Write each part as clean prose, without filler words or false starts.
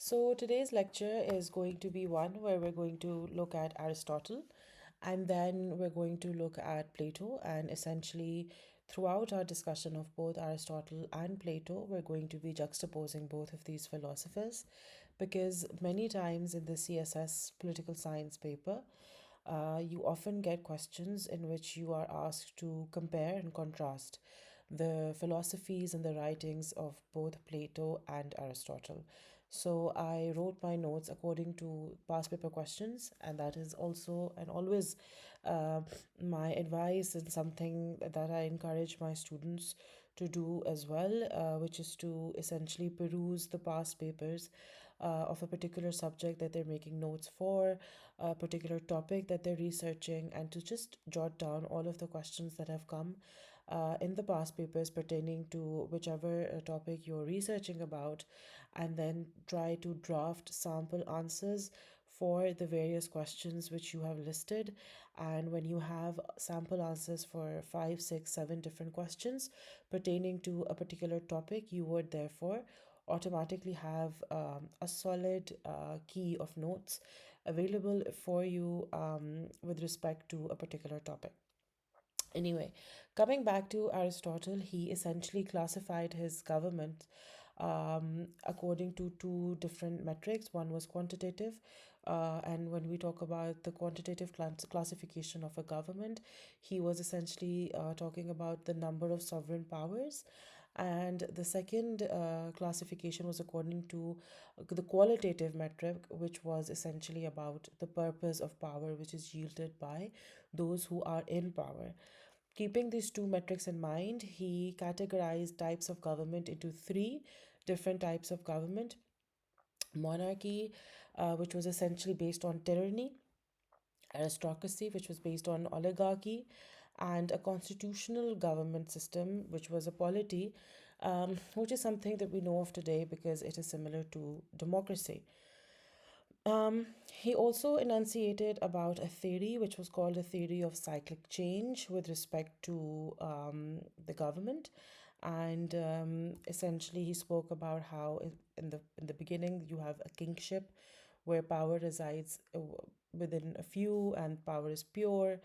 So today's lecture is going to be one where we're going to look at Aristotle and then we're going to look at Plato. And essentially, throughout our discussion of both Aristotle and Plato, we're going to be juxtaposing both of these philosophers because many times in the CSS Political Science paper, you often get questions in which you are asked to compare and contrast the philosophies and the writings of both Plato and Aristotle. So I wrote my notes according to past paper questions, and that is also and always uh, my advice and something that I encourage my students to do as well, which is to essentially peruse the past papers of a particular subject that they're making notes for, a particular topic that they're researching, and to just jot down all of the questions that have come in the past papers pertaining to whichever topic you're researching about, and then try to draft sample answers for the various questions which you have listed. And when you have sample answers for five, six, seven different questions pertaining to a particular topic, you would therefore automatically have a solid key of notes available for you with respect to a particular topic. Anyway, coming back to Aristotle, he essentially classified his government according to two different metrics. One was quantitative, and when we talk about the quantitative classification of a government, he was essentially talking about the number of sovereign powers. And the second classification was according to the qualitative metric, which was essentially about the purpose of power, which is yielded by those who are in power. Keeping these two metrics in mind, he categorized types of government into three different types of government: monarchy, which was essentially based on tyranny; aristocracy, which was based on oligarchy; and a constitutional government system, which was a polity, which is something that we know of today because it is similar to democracy. He also enunciated about a theory which was called a theory of cyclic change with respect to the government, and essentially he spoke about how in the beginning you have a kingship where power resides within a few and power is pure,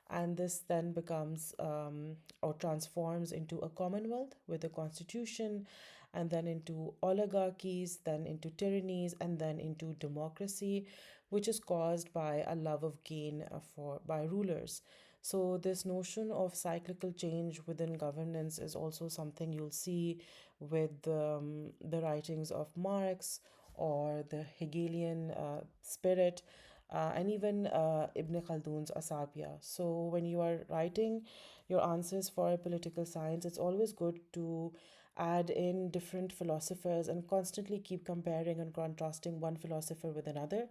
and this then becomes or transforms into a commonwealth with a constitution, and then into oligarchies, then into tyrannies, and then into democracy, which is caused by a love of gain for by rulers. So this notion of cyclical change within governance is also something you'll see with the writings of Marx or the Hegelian spirit, and even Ibn Khaldun's Asabia. So when you are writing your answers for political science, it's always good to add in different philosophers and constantly keep comparing and contrasting one philosopher with another,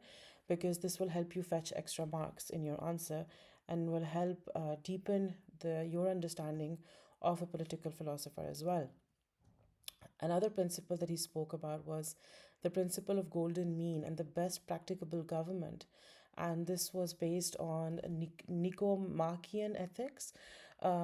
because this will help you fetch extra marks in your answer and will help deepen your understanding of a political philosopher as well. Another principle that he spoke about was the principle of golden mean and the best practicable government. And this was based on Nicomachean ethics,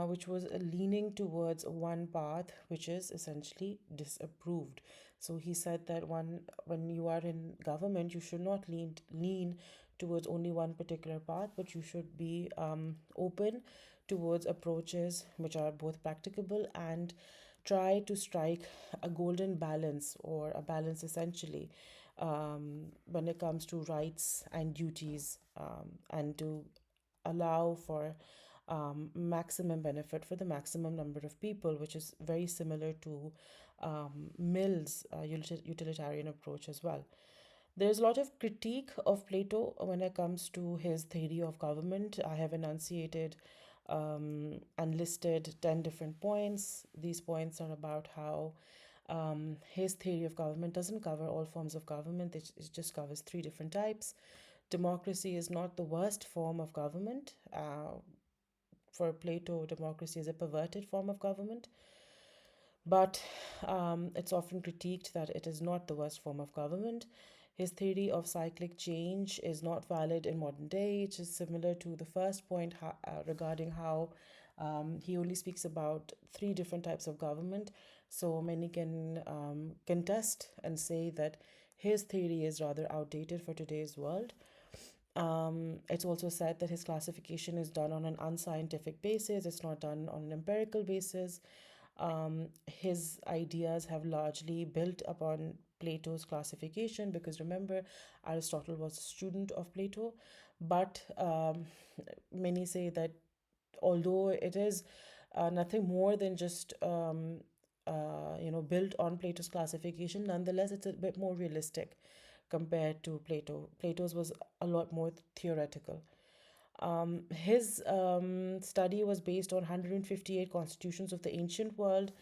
which was leaning towards one path, which is essentially disapproved. So he said that when you are in government, you should not lean towards only one particular path, but you should be open towards approaches which are both practicable and try to strike a golden balance, or a balance essentially, when it comes to rights and duties, and to allow for maximum benefit for the maximum number of people, which is very similar to Mill's utilitarian approach as well. There's a lot of critique of Plato when it comes to his theory of government. I have enunciated and listed 10 different points. These points are about how his theory of government doesn't cover all forms of government, it just covers three different types. Democracy is not the worst form of government. For Plato, democracy is a perverted form of government, but it's often critiqued that it is not the worst form of government. His theory of cyclic change is not valid in modern day, which is similar to the first point regarding how he only speaks about three different types of government. So many can contest and say that his theory is rather outdated for today's world. It's also said that his classification is done on an unscientific basis, it's not done on an empirical basis. His ideas have largely built upon Plato's classification because remember, Aristotle was a student of Plato, but many say that although it is nothing more than just built on Plato's classification, nonetheless it's a bit more realistic compared to Plato. Plato's was a lot more theoretical. His study was based on 158 constitutions of the ancient world.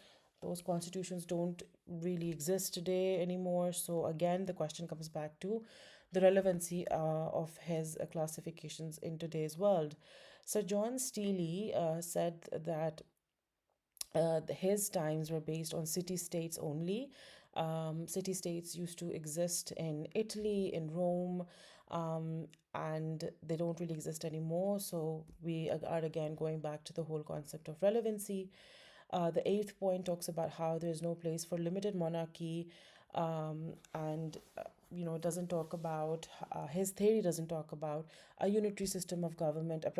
Those constitutions don't really exist today anymore. So, again, the question comes back to the relevancy of his classifications in today's world. Sir John Steele said that his times were based on city states only. City states used to exist in Italy, in Rome, and they don't really exist anymore. So we are again going back to the whole concept of relevancy. The eighth point talks about how there is no place for limited monarchy, and doesn't talk about his theory doesn't talk about a unitary system of government, a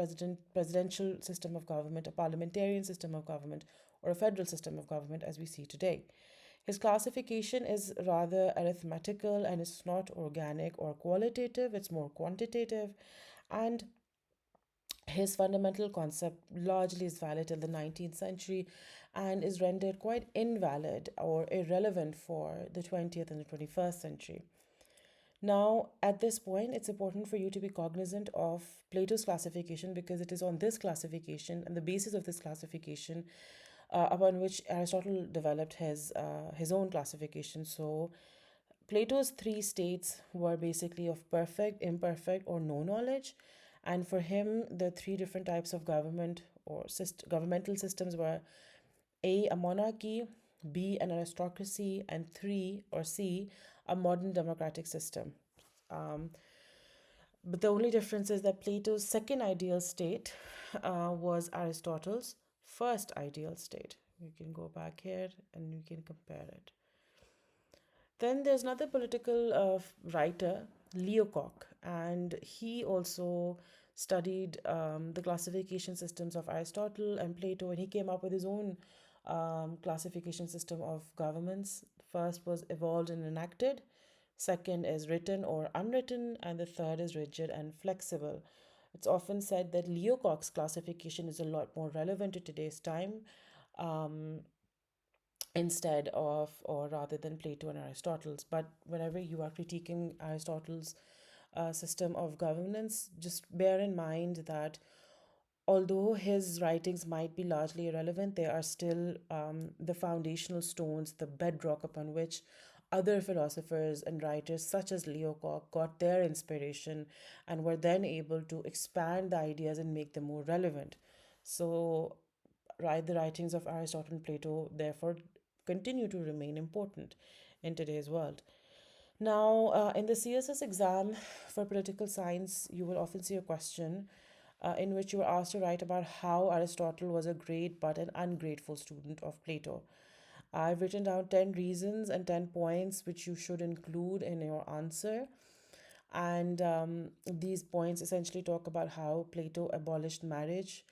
presidential system of government, a parliamentarian system of government, or a federal system of government as we see today. His classification is rather arithmetical and it's not organic or qualitative, it's more quantitative. And his fundamental concept largely is valid till the 19th century and is rendered quite invalid or irrelevant for the 20th and the 21st century. Now, at this point, it's important for you to be cognizant of Plato's classification because it is on this classification and the basis of this classification upon which Aristotle developed his own classification. So, Plato's three states were basically of perfect, imperfect, or no knowledge. And for him, the three different types of government or governmental systems were A, a monarchy, B, an aristocracy, and three, or C, a modern democratic system. Um, but the only difference is that Plato's second ideal state was Aristotle's first ideal state. You can go back here and you can compare it. Then there's another political writer, Leocock, and he also studied the classification systems of Aristotle and Plato, and he came up with his own classification system of governments. First was evolved and enacted, second is written or unwritten, and the third is rigid and flexible. It's often said that Leocock's classification is a lot more relevant to today's time. Um, Instead of or rather than Plato and Aristotle's. But whenever you are critiquing Aristotle's system of governance, just bear in mind that although his writings might be largely irrelevant, they are still the foundational stones, the bedrock upon which other philosophers and writers such as Leocock got their inspiration and were then able to expand the ideas and make them more relevant. So, the writings of Aristotle and Plato therefore continue to remain important in today's world. Now, in the CSS exam for political science, you will often see a question in which you are asked to write about how Aristotle was a great but an ungrateful student of Plato. I've written down 10 reasons and 10 points which you should include in your answer. And these points essentially talk about how Plato abolished marriage,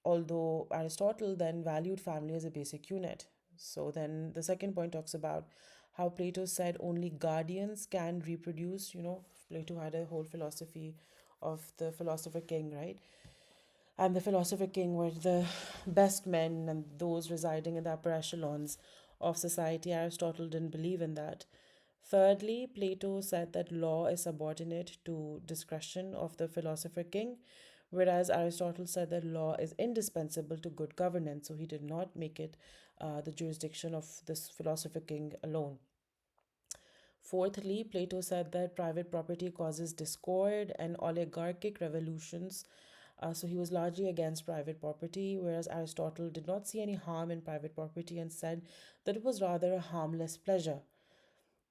although Aristotle then valued family as a basic unit. So then the second point talks about how Plato said only guardians can reproduce. Plato had a whole philosophy of the philosopher king, right? And the philosopher king were the best men and those residing in the upper echelons of society. Aristotle didn't believe in that. Thirdly, Plato said that law is subordinate to discretion of the philosopher king, whereas Aristotle said that law is indispensable to good governance. So he did not make it the jurisdiction of this philosopher king alone. Fourthly, Plato said that private property causes discord and oligarchic revolutions. So he was largely against private property, whereas Aristotle did not see any harm in private property and said that it was rather a harmless pleasure.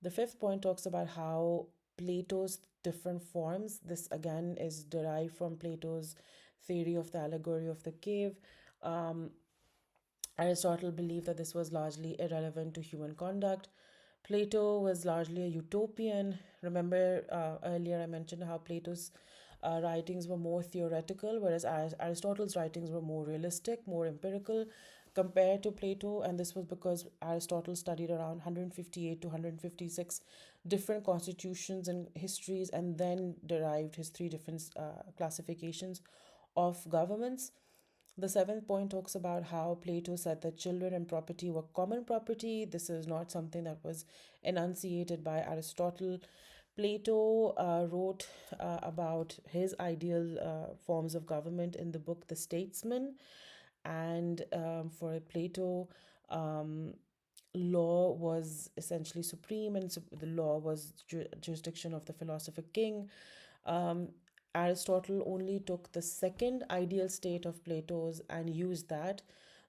The fifth point talks about how Plato's different forms, this again is derived from Plato's theory of the allegory of the cave. Um, Aristotle believed that this was largely irrelevant to human conduct. Plato was largely a utopian. Remember, earlier I mentioned how Plato's writings were more theoretical, whereas Aristotle's writings were more realistic, more empirical compared to Plato. And this was because Aristotle studied around 158 to 156 different constitutions and histories, and then derived his three different classifications of governments. The seventh point talks about how Plato said that children and property were common property. This is not something that was enunciated by Aristotle. Plato wrote about his ideal forms of government in the book The Statesman. And for Plato, um, law was essentially supreme, and the law was jurisdiction of the philosopher king. Um, Aristotle only took the second ideal state of Plato's and used that.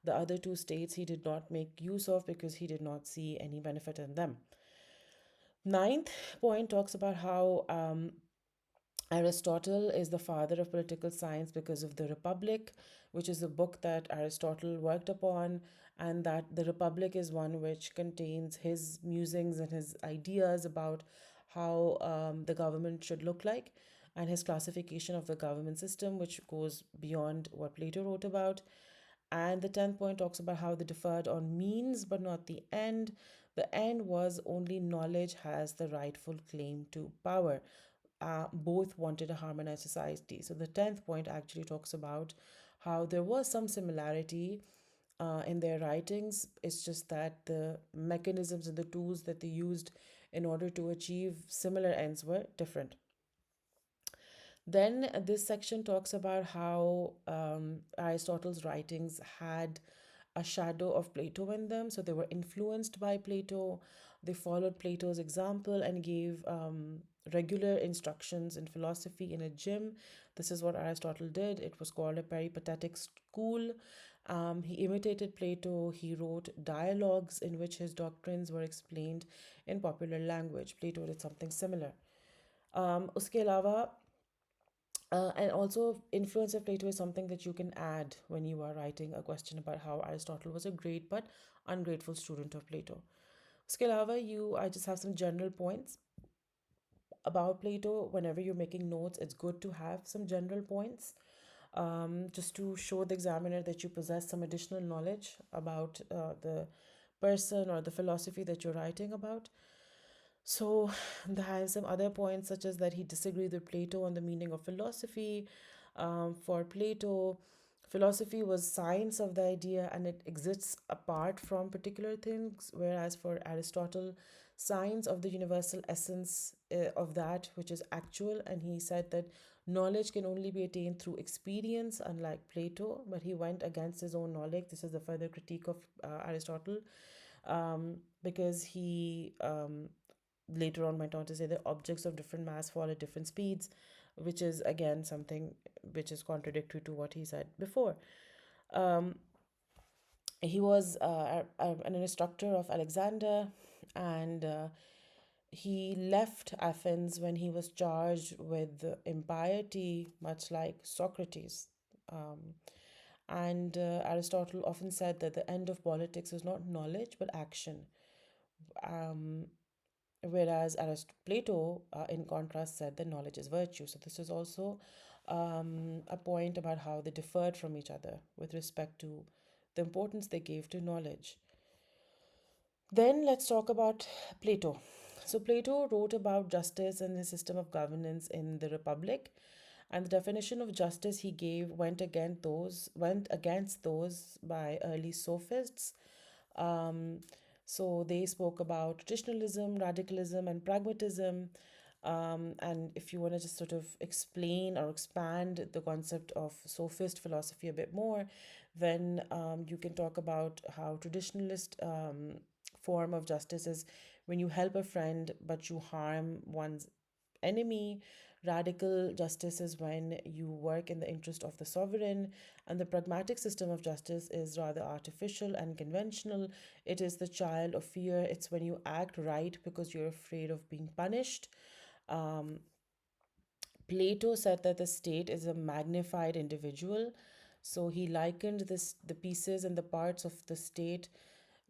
The other two states he did not make use of because he did not see any benefit in them. Ninth point talks about how Aristotle is the father of political science because of the Republic, which is a book that Aristotle worked upon, and that the Republic is one which contains his musings and his ideas about how the government should look like, and his classification of the government system, which goes beyond what Plato wrote about. And the 10th point talks about how they differed on means but not the end. The end was only knowledge has the rightful claim to power. Both wanted a harmonized society. So the 10th point actually talks about how there was some similarity in their writings. It's just that the mechanisms and the tools that they used in order to achieve similar ends were different. Then this section talks about how Aristotle's writings had a shadow of Plato in them. So they were influenced by Plato. They followed Plato's example and gave regular instructions in philosophy in a gym. This is what Aristotle did. It was called a peripatetic school. He imitated Plato. He wrote dialogues in which his doctrines were explained in popular language. Plato did something similar. उसके अलावा and also, influence of Plato is something that you can add when you are writing a question about how Aristotle was a great but ungrateful student of Plato. उसके अलावा I just have some general points about Plato. Whenever you're making notes, it's good to have some general points, just to show the examiner that you possess some additional knowledge about the person or the philosophy that you're writing about. So there are some other points, such as that he disagreed with Plato on the meaning of philosophy. For Plato, philosophy was science of the idea and it exists apart from particular things, whereas for Aristotle, science of the universal essence of that which is actual. And he said that knowledge can only be attained through experience, unlike Plato, but he went against his own knowledge. This is the further critique of Aristotle, because he later on went on to say that objects of different mass fall at different speeds, which is again something which is contradictory to what he said before. Um, he was an instructor of Alexander, and he left Athens when he was charged with impiety, much like Socrates. Um, and Aristotle often said that the end of politics is not knowledge but action. Um, Whereas Plato, in contrast, said that knowledge is virtue. So this is also a point about how they differed from each other with respect to the importance they gave to knowledge. Then let's talk about Plato. So Plato wrote about justice and his system of governance in the Republic, and the definition of justice he gave went against those by early sophists. Um, so they spoke about traditionalism, radicalism, and pragmatism. And if you want to just sort of explain or expand the concept of sophist philosophy a bit more, then you can talk about how traditionalist form of justice is when you help a friend but you harm one's enemy. Radical justice is when you work in the interest of the sovereign, and the pragmatic system of justice is rather artificial and conventional. It is the child of fear. It's when you act right because you're afraid of being punished. Um, Plato said that the state is a magnified individual. So he likened the pieces and the parts of the state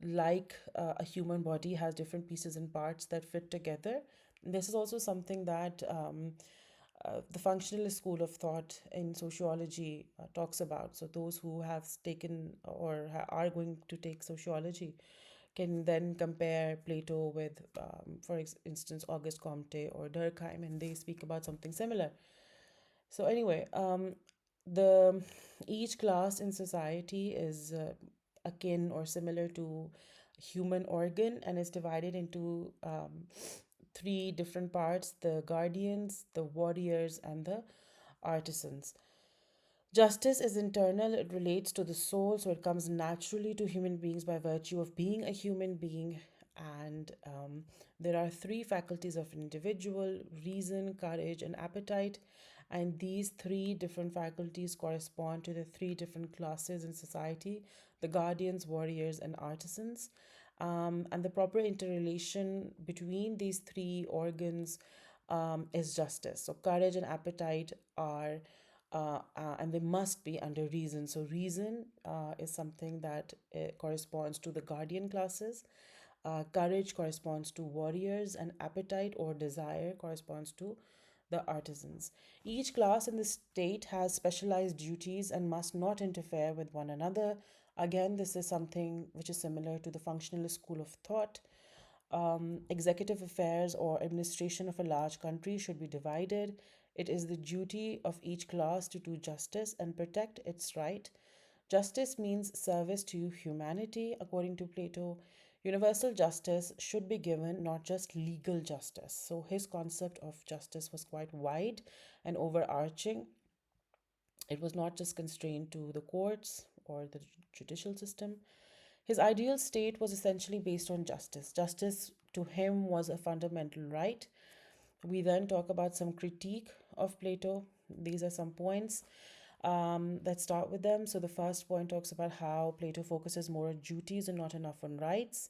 like a human body has different pieces and parts that fit together. This is also something that the functionalist school of thought in sociology talks about. So, those who have taken or are going to take sociology can then compare Plato with, for instance, Auguste Comte or Durkheim, and they speak about something similar. So anyway, the each class in society is akin or similar to human organ and is divided into three different parts: the guardians, the warriors, and the artisans. Justice is internal, it relates to the soul, so it comes naturally to human beings by virtue of being a human being. And there are three faculties of an individual: reason, courage, and appetite. And these three different faculties correspond to the three different classes in society: the guardians, warriors, and artisans. And the proper interrelation between these three organs is justice. So, courage and appetite are and they must be under reason. So, reason is something that corresponds to the guardian classes, courage corresponds to warriors, and appetite or desire corresponds to the artisans. Each class in the state has specialized duties and must not interfere with one another. Again, this is something which is similar to the functionalist school of thought. Executive affairs or administration of a large country should be divided. It is the duty of each class to do justice and protect its right. Justice means service to humanity, according to Plato. Universal justice should be given, not just legal justice. So his concept of justice was quite wide and overarching. It was not just constrained to the courts or the judicial system. His ideal state was essentially based on justice. Justice to him was a fundamental right. We then talk about some critique of Plato. These are some points. Let's start with them. So, the first point talks about how Plato focuses more on duties and not enough on rights.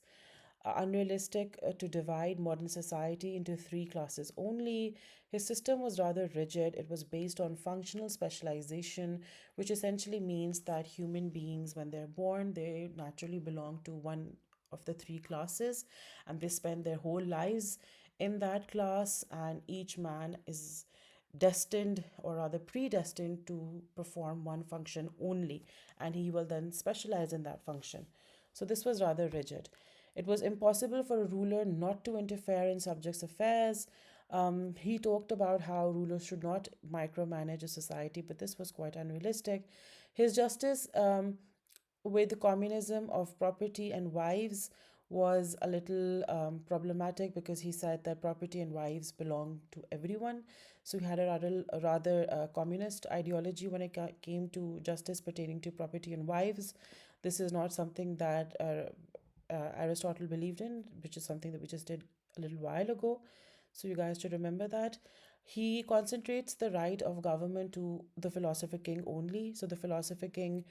Unrealistic to divide modern society into three classes only. His system was rather rigid. It was based on functional specialization, which essentially means that human beings, when they're born, they naturally belong to one of the three classes and they spend their whole lives in that class, and each man is destined or rather predestined to perform one function only, and he will then specialize in that function. So this was rather rigid. It was impossible for a ruler not to interfere in subjects' affairs. He talked about how rulers should not micromanage a society, but this was quite unrealistic. His justice with communism of property and wives was a little problematic because he said that property and wives belong to everyone. So he had a rather communist ideology when it came to justice pertaining to property and wives. This is not something that Aristotle believed in, which is something that we just did a little while ago. So you guys should remember that. He concentrates the right of government to the philosopher king only. So the philosopher king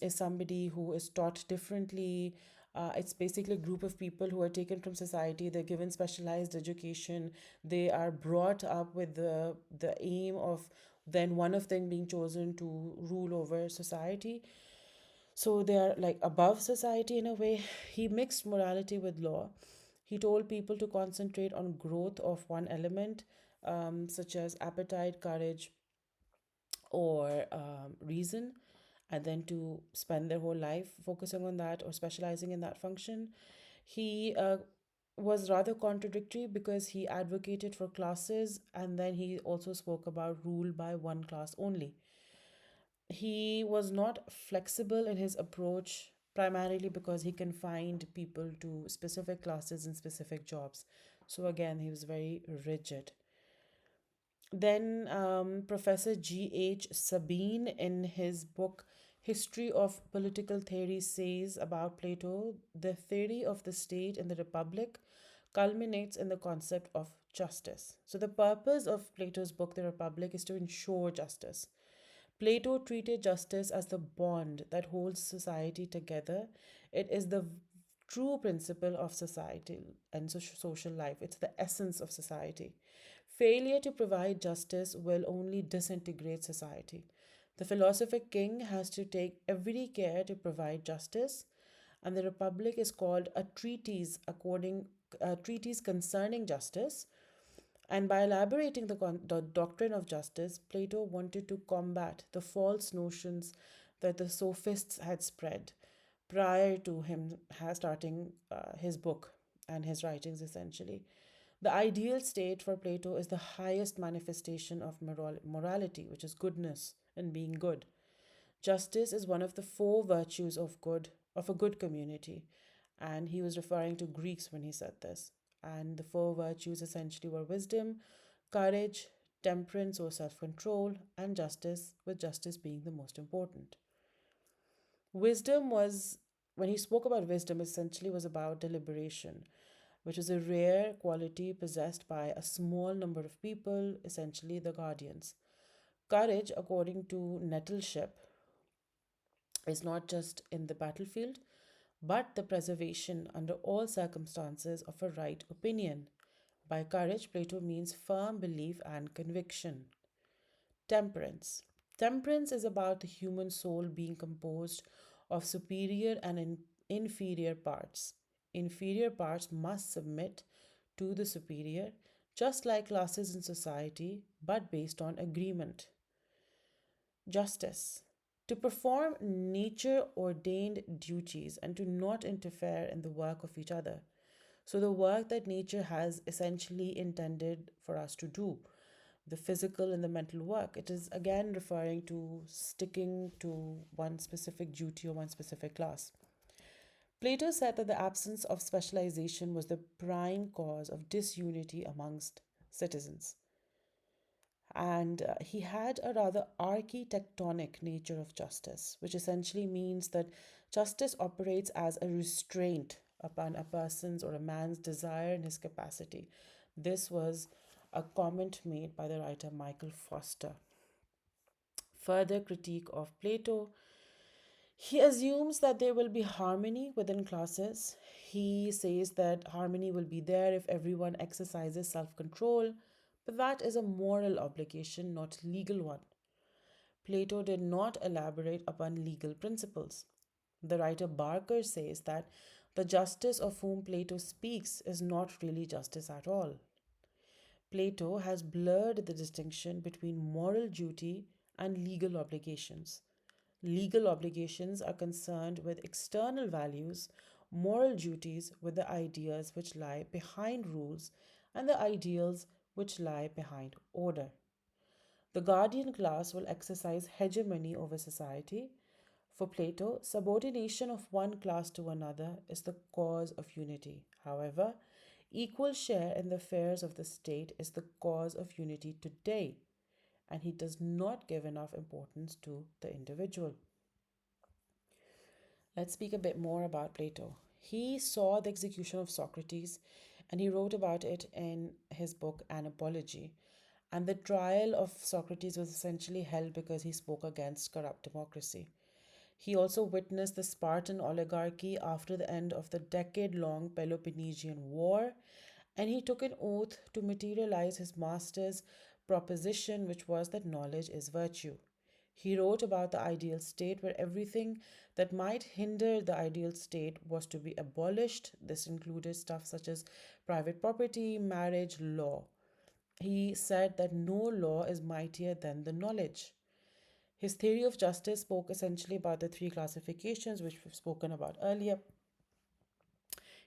is somebody who is taught differently. It's basically a group of people who are taken from society. They're given specialized education. They are brought up with the aim of then one of them being chosen to rule over society. So they are like above society in a way. He mixed morality with law. He told people to concentrate on growth of one element, such as appetite, courage, or reason, and then to spend their whole life focusing on that or specializing in that function. He was rather contradictory because he advocated for classes and then he also spoke about rule by one class only. He was not flexible in his approach primarily because he confined people to specific classes and specific jobs. So, again, he was very rigid. Then, Professor G.H. Sabine, in his book History of Political Theory, says about Plato: the theory of the state in the Republic culminates in the concept of justice. So, the purpose of Plato's book, The Republic, is to ensure justice. Plato treated justice as the bond that holds society together. It is the true principle of society and social life. It's the essence of society. Failure to provide justice will only disintegrate society. The philosopher king has to take every care to provide justice, and the Republic is called a treatise concerning justice. And by elaborating the doctrine of justice, Plato wanted to combat the false notions that the sophists had spread prior to him starting his book and his writings, essentially. The ideal state for Plato is the highest manifestation of morality, which is goodness and being good. Justice is one of the four virtues of a good community, and he was referring to Greeks when he said this. And the four virtues essentially were wisdom, courage, temperance or self-control, and justice, with justice being the most important. Wisdom was When he spoke about wisdom, essentially was about deliberation, which is a rare quality possessed by a small number of people, essentially the guardians. Courage, according to Nettleship, is not just in the battlefield, but the preservation under all circumstances of a right opinion. By courage, Plato means firm belief and conviction. Temperance. Temperance is about the human soul being composed of superior and inferior parts. Inferior parts must submit to the superior, just like classes in society, but based on agreement. Justice. To perform nature ordained duties and to not interfere in the work of each other. So, the work that nature has essentially intended for us to do, the physical and the mental work, it is again referring to sticking to one specific duty or one specific class. Plato said that the absence of specialization was the prime cause of disunity amongst citizens. And he had a rather architectonic nature of justice, which essentially means that justice operates as a restraint upon a person's or a man's desire and his capacity. This was a comment made by the writer Michael Foster. Further critique of Plato: he assumes that there will be harmony within classes. He says that harmony will be there if everyone exercises self control, but that is a moral obligation, not a legal one. Plato did not elaborate upon legal principles. The writer Barker says that the justice of whom Plato speaks is not really justice at all. Plato has blurred the distinction between moral duty and legal obligations. Legal obligations are concerned with external values, moral duties with the ideas which lie behind rules, and the ideals which lie behind order. The guardian class will exercise hegemony over society. For Plato, subordination of one class to another is the cause of unity. However, equal share in the affairs of the state is the cause of unity today, and he does not give enough importance to the individual. Let's speak a bit more about Plato. He saw the execution of Socrates and he wrote about it in his book An Apology. And the trial of Socrates was essentially held because he spoke against corrupt democracy. He also witnessed the Spartan oligarchy after the end of the decade long Peloponnesian War, and he took an oath to materialize his master's proposition, which was that knowledge is virtue. He wrote about the ideal state where everything that might hinder the ideal state was to be abolished. This included stuff such as private property, marriage, law. He said that no law is mightier than the knowledge. His theory of justice spoke essentially about the three classifications which we've spoken about earlier.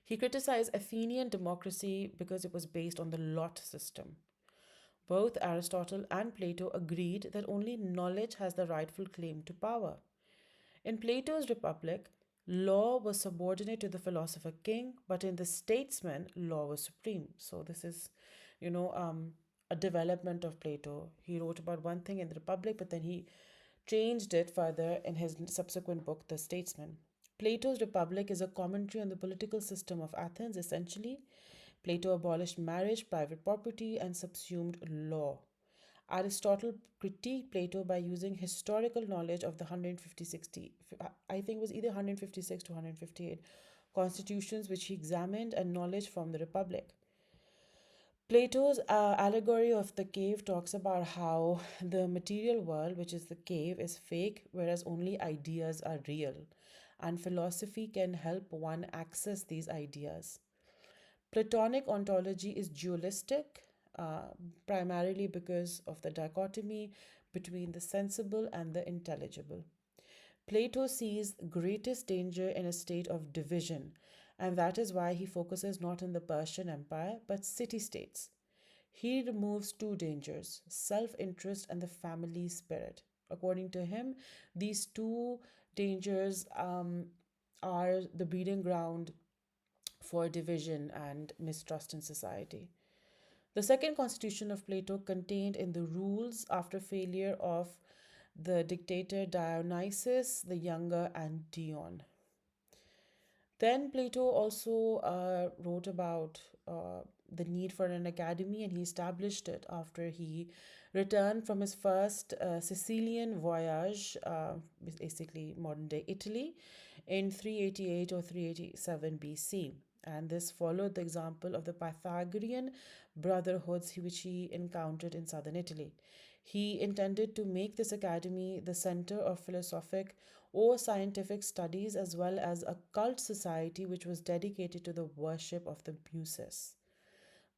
He criticized Athenian democracy because it was based on the lot system. Both Aristotle and Plato agreed that only knowledge has the rightful claim to power. In Plato's Republic, law was subordinate to the philosopher king, but in the statesman, law was supreme. So this is, you know, a development of Plato. He wrote about one thing in the Republic, but then he changed it further in his subsequent book, The Statesman. Plato's Republic is a commentary on the political system of Athens. Essentially, Plato abolished marriage, private property, and subsumed law. Aristotle critiqued Plato by using historical knowledge of the 156, I think it was either 156 to 158 constitutions which he examined, and knowledge from the Republic. Plato's allegory of the cave talks about how the material world, which is the cave, is fake, whereas only ideas are real. and philosophy can help one access these ideas. Platonic ontology is dualistic, uh, primarily because of the dichotomy between the sensible and the intelligible. Plato sees greatest danger in a state of division, and that is why he focuses not on the Persian Empire but city states. He removes two dangers, self interest and the family spirit. According to him, these two dangers are the breeding ground for division and mistrust in society. The second constitution of Plato contained in the rules after failure of the dictator Dionysius the Younger and Dion. Then Plato also wrote about the need for an academy, and he established it after he returned from his first Sicilian voyage, basically modern day Italy, in 388 or 387 BC. And this followed the example of the Pythagorean brotherhoods which he encountered in southern Italy. He intended to make this academy the center of philosophic or scientific studies as well as a cult society which was dedicated to the worship of the muses.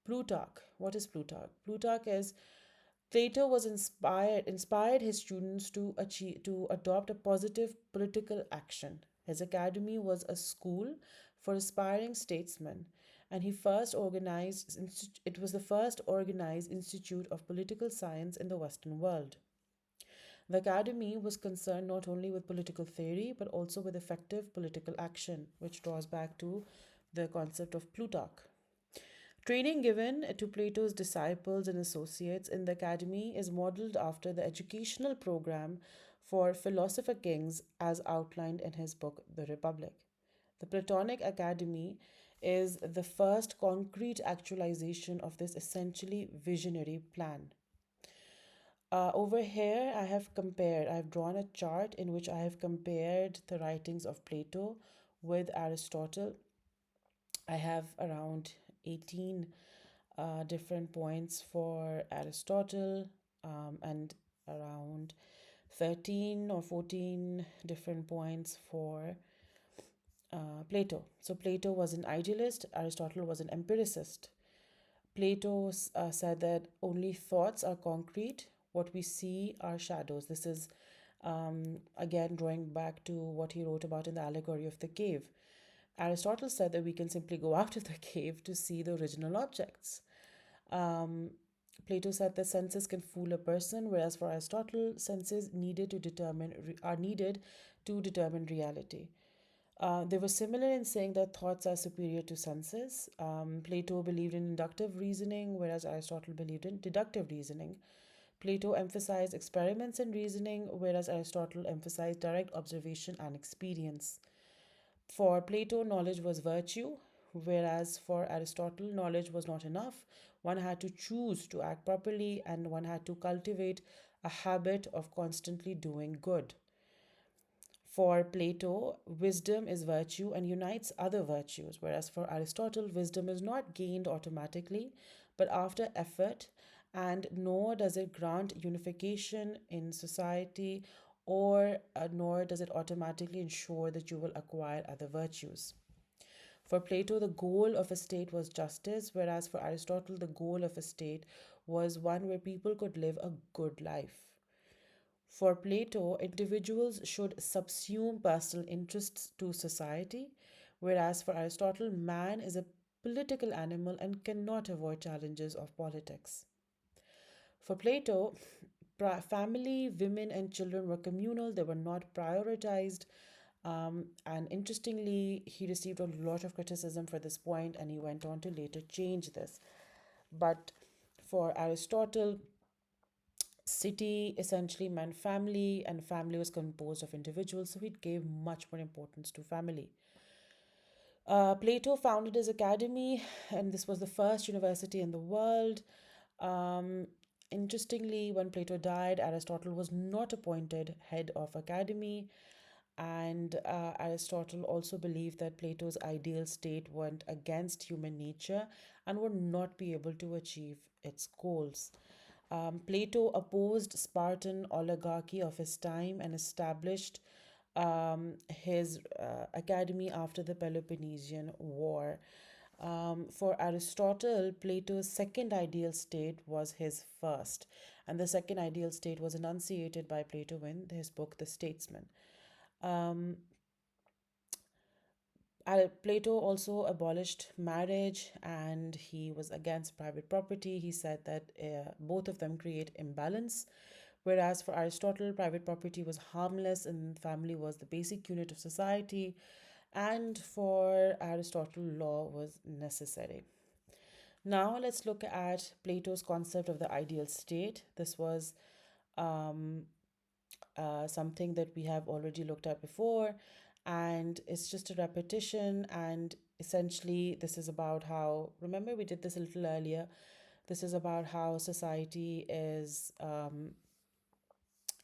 Plutarch. What is Plutarch? Plutarch is Plato was inspired his students to adopt a positive political action. His academy was a school for aspiring statesmen, and it was the first organized institute of political science in the Western world. The academy was concerned not only with political theory but also with effective political action, which draws back to the concept of Plutarch. Training given to Plato's disciples and associates in the academy is modeled after the educational program for philosopher kings as outlined in his book, The Republic. The Platonic Academy is the first concrete actualization of this essentially visionary plan. Over here, I've drawn a chart in which I have compared the writings of Plato with Aristotle. I have around 18 different points for Aristotle, and around 13 or 14 different points for Plato. So, Plato was an idealist, Aristotle was an empiricist. Plato said that only thoughts are concrete, what we see are shadows. This is again drawing back to what he wrote about in the allegory of the cave. Aristotle said that we can simply go out of the cave to see the original objects. Um, Plato said that senses can fool a person, whereas for Aristotle, senses are needed to determine reality. They were similar in saying that thoughts are superior to senses. Plato believed in inductive reasoning, whereas Aristotle believed in deductive reasoning. Plato emphasized experiments in reasoning, whereas Aristotle emphasized direct observation and experience. For Plato, knowledge was virtue, whereas for Aristotle, knowledge was not enough. One had to choose to act properly, and one had to cultivate a habit of constantly doing good. For Plato, wisdom is virtue and unites other virtues, whereas for Aristotle, wisdom is not gained automatically, but after effort, and nor does it grant unification in society, or nor does it automatically ensure that you will acquire other virtues. For Plato, the goal of a state was justice, whereas for Aristotle, the goal of a state was one where people could live a good life. For Plato, individuals should subsume personal interests to society, whereas for Aristotle, man is a political animal and cannot avoid challenges of politics. For Plato, family, women, and children were communal, they were not prioritized. And interestingly, he received a lot of criticism for this point, and he went on to later change this. But for Aristotle, city essentially meant family, and family was composed of individuals, so he gave much more importance to family. Plato founded his academy, and this was the first university in the world. Um, Interestingly, when Plato died, Aristotle was not appointed head of academy, and Aristotle also believed that Plato's ideal state went against human nature and would not be able to achieve its goals. Plato opposed Spartan oligarchy of his time and established his academy after the Peloponnesian War. For Aristotle, Plato's second ideal state was his first, and the second ideal state was enunciated by Plato in his book, The Statesman. Um, Plato also abolished marriage and he was against private property. He said that both of them create imbalance. Whereas for Aristotle, private property was harmless and family was the basic unit of society. And for Aristotle, law was necessary. Now let's look at Plato's concept of the ideal state. This was um, something that we have already looked at before, and it's just a repetition. And essentially, this is about how, remember, we did this a little earlier. This is about how society is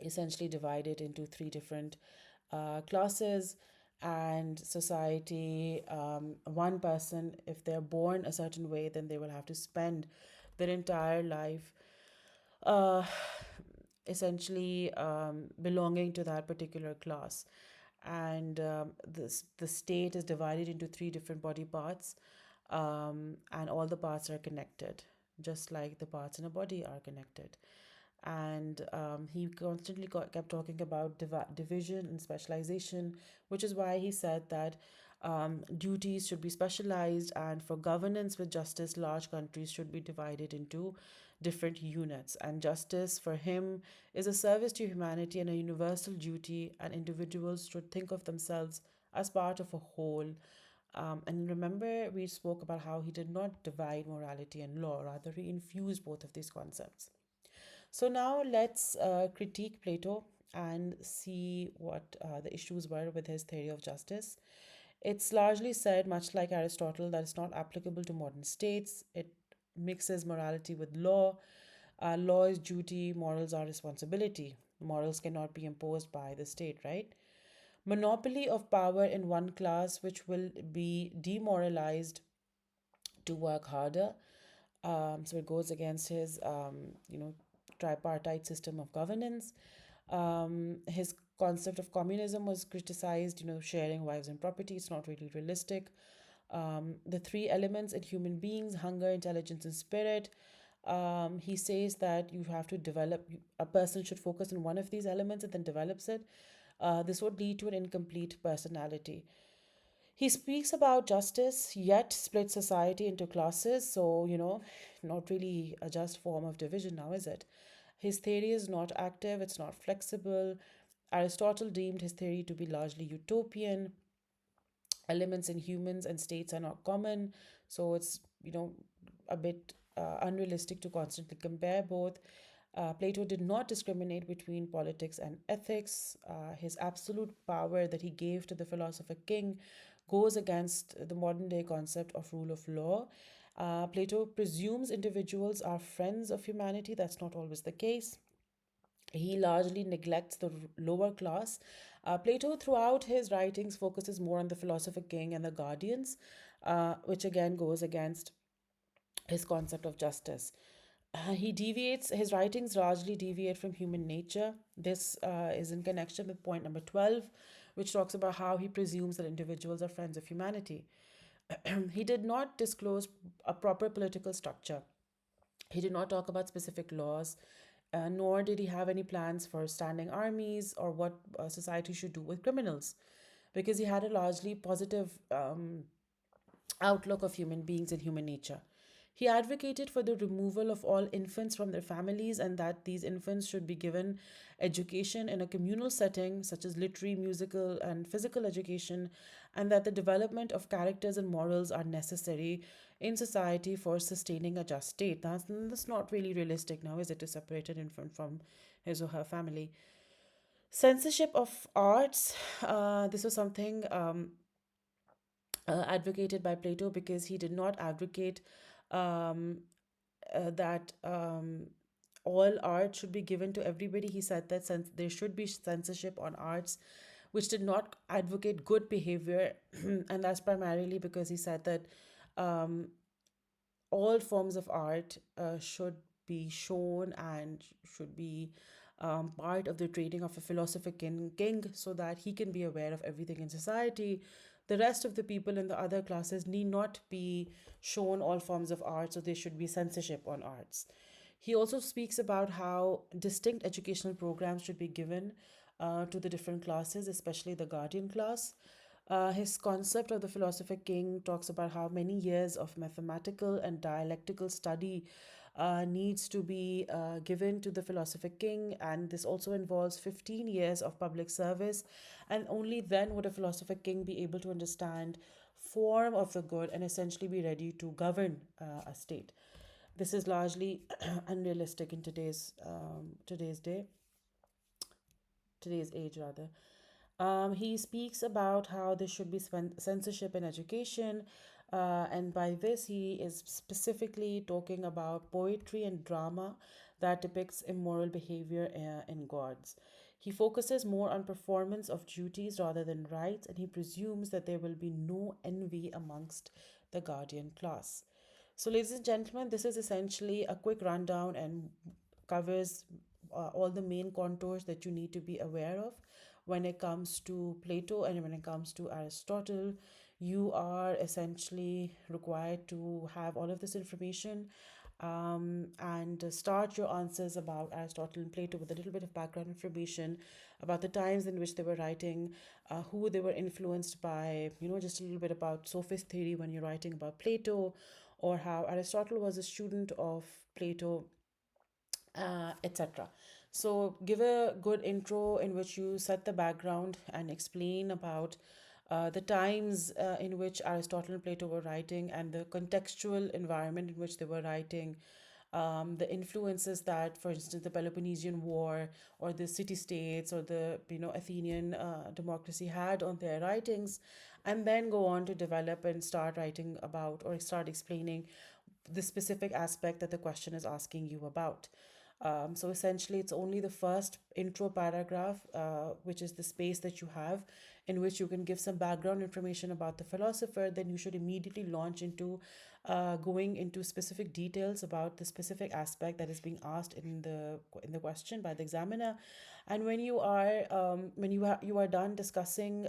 essentially divided into three different classes. And society, one person, if they're born a certain way, then they will have to spend their entire life uh, essentially belonging to that particular class. And the state is divided into three different body parts, and all the parts are connected, just like the parts in a body are connected. And he constantly kept talking about division and specialization, which is why he said that duties should be specialized, and for governance with justice, large countries should be divided into different units. And justice for him is a service to humanity and a universal duty, and individuals should think of themselves as part of a whole. And remember, we spoke about how he did not divide morality and law, rather, he infused both of these concepts. So now let's critique Plato and see what the issues were with his theory of justice. It's largely said, much like Aristotle, that it's not applicable to modern states. It mixes morality with law. Law is duty, morals are responsibility. Morals cannot be imposed by the state, right? Monopoly of power in one class, which will be demoralized to work harder. So it goes against his, tripartite system of governance. His concept of communism was criticized, sharing wives and property. It's not really realistic. The three elements in human beings: hunger, intelligence, and spirit. He says that you have to develop, a person should focus on one of these elements and then develops it. This would lead to an incomplete personality. He speaks about justice, yet splits society into classes. So, not really a just form of division now, is it? His theory is not active, it's not flexible. Aristotle deemed his theory to be largely utopian. Elements in humans and states are not common. So, it's, a bit unrealistic to constantly compare both. Plato did not discriminate between politics and ethics. His absolute power that he gave to the philosopher king goes against the modern day concept of rule of law. Plato presumes individuals are friends of humanity. That's not always the case. He largely neglects the lower class. Plato, throughout his writings, focuses more on the philosopher king and the guardians, which again goes against his concept of justice. His writings largely deviate from human nature. This is in connection with point number 12, which talks about how he presumes that individuals are friends of humanity. He did not disclose a proper political structure. He did not talk about specific laws, nor did he have any plans for standing armies or what society should do with criminals, because he had a largely positive outlook of human beings and human nature. He advocated for the removal of all infants from their families and that these infants should be given education in a communal setting, such as literary, musical, and physical education, and that the development of characters and morals are necessary in society for sustaining a just state. That's not really realistic now, is it, to separate an infant from his or her family? Censorship of arts. This was something advocated by Plato because he did not advocate um, that all art should be given to everybody. He said that there should be censorship on arts, which did not advocate good behavior. And that's primarily because he said that um, all forms of art should be shown and should be part of the training of a philosopher king so that he can be aware of everything in society. The rest of the people in the other classes need not be shown all forms of art, so there should be censorship on arts. He also speaks about how distinct educational programs should be given to the different classes, especially the guardian class. His concept of the philosopher king talks about how many years of mathematical and dialectical study needs to be given to the philosopher king, and this also involves 15 years of public service, and only then would a philosopher king be able to understand form of the good and essentially be ready to govern a state. This is largely unrealistic in today's age rather. He speaks about how there should be censorship in education, and by this he is specifically talking about poetry and drama that depicts immoral behavior in gods. He focuses more on performance of duties rather than rights, and he presumes that there will be no envy amongst the guardian class. So, ladies and gentlemen, this is essentially a quick rundown and covers all the main contours that you need to be aware of when it comes to Plato and when it comes to Aristotle. You are essentially required to have all of this information and start your answers about Aristotle and Plato with a little bit of background information about the times in which they were writing, who they were influenced by, just a little bit about sophist theory when you're writing about Plato, or how Aristotle was a student of Plato, etc. So, give a good intro in which you set the background and explain about the times in which Aristotle and Plato were writing and the contextual environment in which they were writing, the influences that, for instance, the Peloponnesian War or the city states or the Athenian democracy had on their writings, and then go on to develop and start writing about or start explaining the specific aspect that the question is asking you about. So essentially, it's only the first intro paragraph, which is the space that you have, in which you can give some background information about the philosopher. Then you should immediately launch into going into specific details about the specific aspect that is being asked in the question by the examiner. And when you are done discussing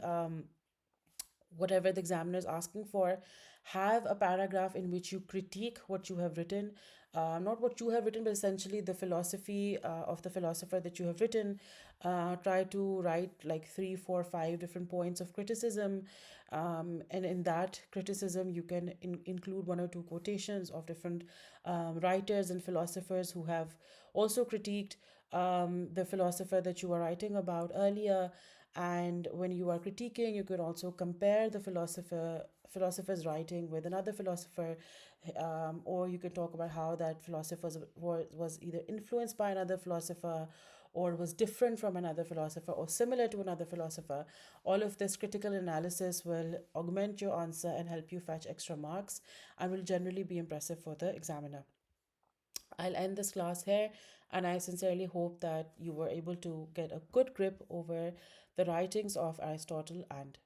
whatever the examiner is asking for, have a paragraph in which you critique what you have written, not what you have written, but essentially the philosophy of the philosopher that you have written. Try to write like three, four, five different points of criticism. And in that criticism, you can include one or two quotations of different writers and philosophers who have also critiqued the philosopher that you were writing about earlier. And when you are critiquing, you could also compare the philosopher's writing with another philosopher, or you can talk about how that philosopher was either influenced by another philosopher, or was different from another philosopher, or similar to another philosopher. All of this critical analysis will augment your answer and help you fetch extra marks, and will generally be impressive for the examiner. I'll end this class here, and I sincerely hope that you were able to get a good grip over the writings of Aristotle and